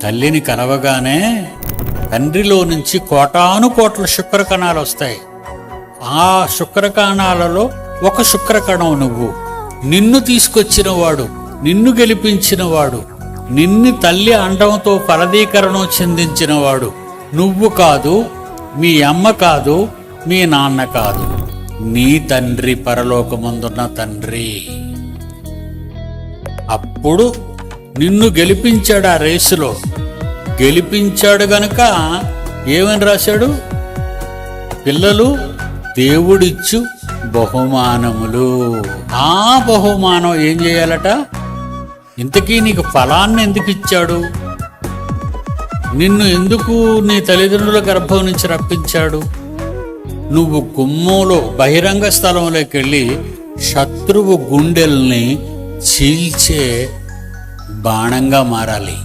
తల్లిని కలవగానే తండ్రిలో నుంచి కోటాను కోట్ల శుక్రకణాలు వస్తాయి. ఆ శుక్రకణాలలో ఒక శుక్రకణం నువ్వు. నిన్ను తీసుకొచ్చినవాడు, నిన్ను గెలిపించినవాడు, నిన్ను తల్లి అండంతో ఫలదీకరణం చెందించినవాడు నువ్వు కాదు, మీ అమ్మ కాదు, మీ నాన్న కాదు, నీ తండ్రి, పరలోకమందున్న తండ్రి. అప్పుడు నిన్ను గెలిపించాడు. ఆ రేసులో గెలిపించాడు గనుక ఏమని రాశాడు? పిల్లలు దేవుడిచ్చు బహుమానములు. ఆ బహుమానం ఏం చేయాలట? ఇంతకీ నీకు ఫలాన్ని ఎందుకు ఇచ్చాడు? నిన్ను ఎందుకు నీ తల్లిదండ్రుల గర్భం నుంచి రప్పించాడు? నువ్వు గుమ్మంలో బహిరంగ స్థలంలోకి వెళ్ళి శత్రువు గుండెల్ని చీల్చే బాణంగా మారాలి.